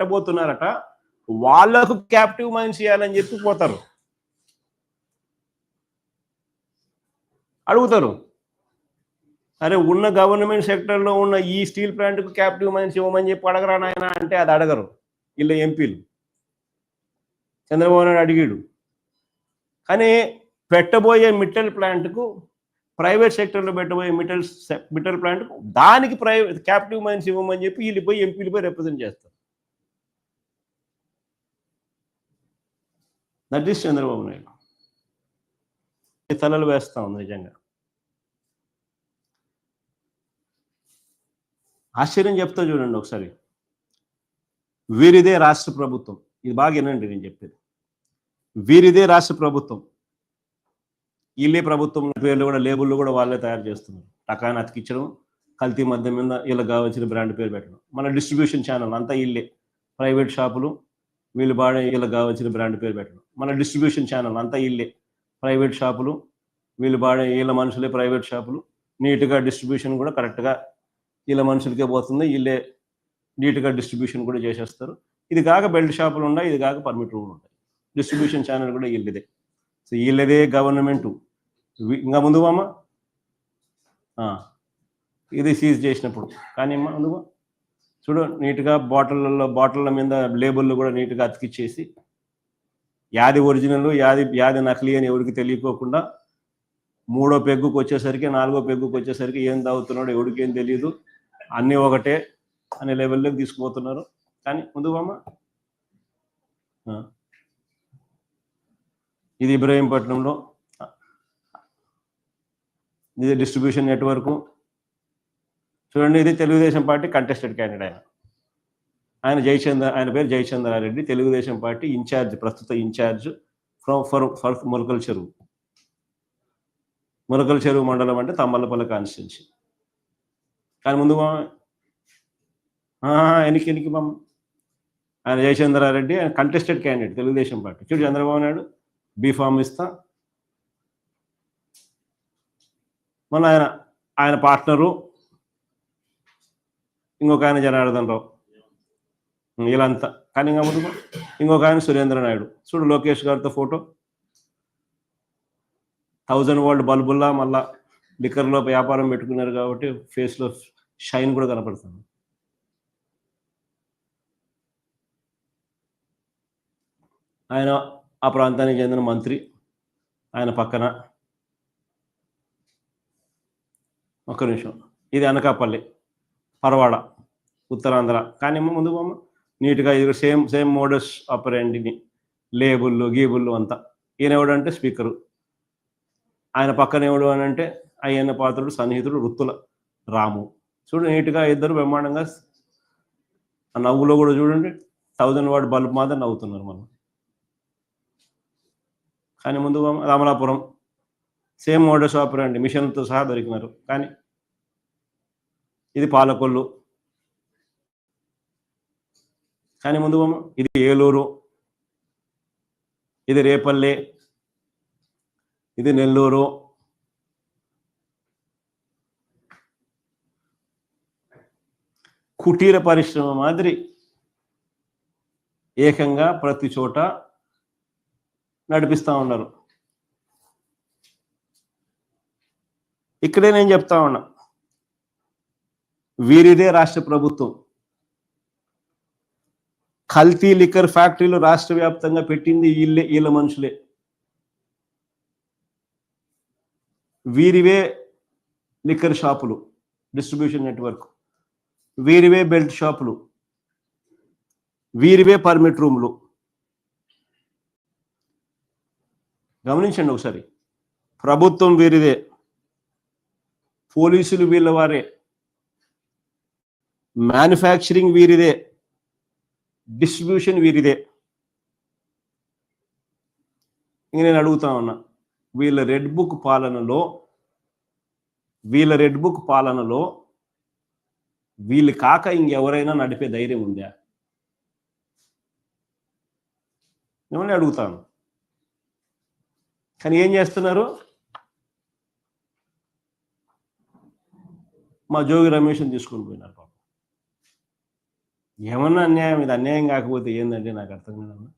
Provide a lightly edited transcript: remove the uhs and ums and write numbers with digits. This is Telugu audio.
పెట్టబోతున్నారట, వాళ్ళకు క్యాప్టివ్ మైన్స్ చేయాలని చెప్పి పోతారు, అడుగుతారు. అరే ఉన్న గవర్నమెంట్ సెక్టర్లో ఉన్న ఈ స్టీల్ ప్లాంట్కు క్యాప్టివ్ మైన్స్ ఇవ్వమని చెప్పి అడగరా నాయన అంటే అది అడగరు వీళ్ళ ఎంపీలు. చంద్రబాబు నాయుడు అడిగాడు, కానీ పెట్టబోయే మిట్టల్ ప్లాంట్కు, ప్రైవేట్ సెక్టర్లో పెట్టబోయే మిట్టల్ ప్లాంట్కు దానికి క్యాప్టివ్ మైన్స్ ఇవ్వమని చెప్పి వీళ్ళు పోయి ఎంపీలు పోయి రిప్రజెంట్ చేస్తారు. That is Chandrababu Naidu. తలలు వేస్తా ఉంది నిజంగా. ఆశ్చర్యం చెప్తా చూడండి ఒకసారి. వీరిదే రాష్ట్ర ప్రభుత్వం, ఇది బాగా వినండి నేను చెప్పేది. వీరిదే రాష్ట్ర ప్రభుత్వం, వీళ్ళే ప్రభుత్వం పేర్లు కూడా, లేబుల్లు కూడా వాళ్ళే తయారు చేస్తున్నారు. టకాని అతికించడం, కల్తీ మద్యం మీద వీళ్ళకి కావాల్సిన బ్రాండ్ పేరు పెట్టడం. మన డిస్ట్రిబ్యూషన్ ఛానల్ అంతా వీళ్ళే, ప్రైవేట్ షాపులు వీళ్ళు వీళ్ళకి కావాల్సిన బ్రాండ్ పేరు పెట్టడం. మన డిస్ట్రిబ్యూషన్ ఛానల్ అంతా వీళ్ళే, ప్రైవేట్ షాపులు వీళ్ళు వీళ్ళ మనుషులే, ప్రైవేట్ షాపులు నీట్గా డిస్ట్రిబ్యూషన్ కూడా కరెక్ట్గా వీళ్ళ మనుషులకే పోతుంది, వీళ్ళే నీట్గా డిస్ట్రిబ్యూషన్ కూడా చేసేస్తారు. ఇది కాక బెల్ట్ షాపులు ఉన్నాయి, ఇది కాక పర్మిట్ రూమ్లు ఉంటాయి. డిస్ట్రిబ్యూషన్ ఛానల్ కూడా వీళ్ళదే. So వీళ్ళదే government. ఇంకా ముందు అమ్మ ఇది సీజ్ చేసినప్పుడు, కానీ అమ్మ ముందు చూడు నీట్గా బాటిళ్ళ మీద లేబుల్లు కూడా నీట్గా అతికిచ్చేసి, యాది ఒరిజినల్ యాది నకిలీ అని ఎవరికి తెలియకోకుండా, 3వ పెగ్గుకు వచ్చేసరికి 4వ పెగ్గుకు వచ్చేసరికి ఏం తాగుతున్నాడో ఎవరికి ఏం తెలియదు, అన్నీ ఒకటే అనే లెవెల్లోకి తీసుకుపోతున్నారు. కానీ ముందు అమ్మ ఇది ఇబ్రహీంపట్నంలో, ఇది డిస్ట్రిబ్యూషన్ నెట్వర్క్. చూడండి, ఇది తెలుగుదేశం పార్టీ కంటెస్టెడ్ క్యాండిడేట్. ఆయన పేరు జయచంద్రారెడ్డి, తెలుగుదేశం పార్టీ ఇన్ఛార్జ్, ప్రస్తుత ఇన్ఛార్జ్ ఫర్ ములకల్ చెరువు మండలం అంటే తమ్మలపల్లి కాన్స్టిట్యున్సీ. కానీ ముందు ఎనికి మమ్మ ఆయన జయచంద్రారెడ్డి, ఆయన కంటెస్టెడ్ క్యాండిడేట్ తెలుగుదేశం పార్టీ. చూడు చంద్రబాబు నాయుడు బీఫామ్ ఇస్తా, మన ఆయన పార్ట్నరు ఇంకొక ఆయన జనార్దన్ రావు, వీళ్ళంతా. కానీ ఇంకా ముందు ఇంకొక ఆయన సురేంద్ర నాయుడు. చూడు లోకేష్ గారితో ఫోటో, 1000 వోల్ట్ బల్బుల్లా మళ్ళా లిక్కర్లో వ్యాపారం పెట్టుకున్నారు కాబట్టి ఫేస్లో షైన్ కూడా కనపడుతుంది. ఆయన ఆ ప్రాంతానికి చెందిన మంత్రి. ఆయన పక్కన ఒక్క నిమిషం, ఇది అనకాపల్లి, పరవాడ, ఉత్తరాంధ్ర. కానీ ముందు బొమ్మ నీట్గా ఇది సేమ్ మోడస్ ఆపరెండిని, లేబుల్లు గీబుల్లు అంతా. ఈయన ఎవడంటే స్పీకరు. ఆయన పక్కన ఎవడు అని అంటే అయ్యన్న పాత్రుడు సన్నిహితుడు రుత్తుల రాము. చూడు నీట్గా ఇద్దరు బ్రహ్మాండంగా. ఆ నవ్వులో కూడా చూడండి 1000 వాట్ బల్బ్ మాత్రం నవ్వుతున్నారు మనం. కానీ ముందు రామలాపురం సేమ్ మోడస్ ఆపరెండి, మిషన్తో సహా దొరికినారు. కానీ ఇది పాలకొల్లు. కానీ ముందు ఇది ఏలూరు, ఇది రేపల్లె, ఇది నెల్లూరు. కుటీర పరిశ్రమ మాదిరి ఏకంగా ప్రతి చోట నడిపిస్తూ ఉన్నారు. ఇక్కడే నేను చెప్తా ఉన్నా, వీరిదే రాష్ట్ర ప్రభుత్వం. కల్తీ లిక్కర్ ఫ్యాక్టరీలు రాష్ట్ర వ్యాప్తంగా పెట్టింది వీళ్ళ మనుషులే. వీరివే లిక్కర్ షాపులు, డిస్ట్రిబ్యూషన్ నెట్వర్క్, వీరివే బెల్ట్ షాపులు, వీరివే పర్మిట్ రూమ్లు. గమనించండి ఒకసారి, ప్రభుత్వం వీరిదే, పోలీసులు వీళ్ళ వారే, మ్యానుఫ్యాక్చరింగ్ వీరిదే, డిస్ట్రిబ్యూషన్ వీరిదే. ఇంక నేను అడుగుతా ఉన్నా, వీళ్ళ రెడ్ బుక్ పాలనలో వీళ్ళు కాక ఇంకెవరైనా నడిపే ధైర్యం ఉందా? మిమ్మల్ని అడుగుతాను. కానీ ఏం చేస్తున్నారు? మా జోగి రమేష్ని తీసుకొని పోయినారు. పాపం ఏమన్నా అన్యాయం, ఇది అన్యాయం కాకపోతే ఏందంటే నాకు అర్థం కాదమ్మా.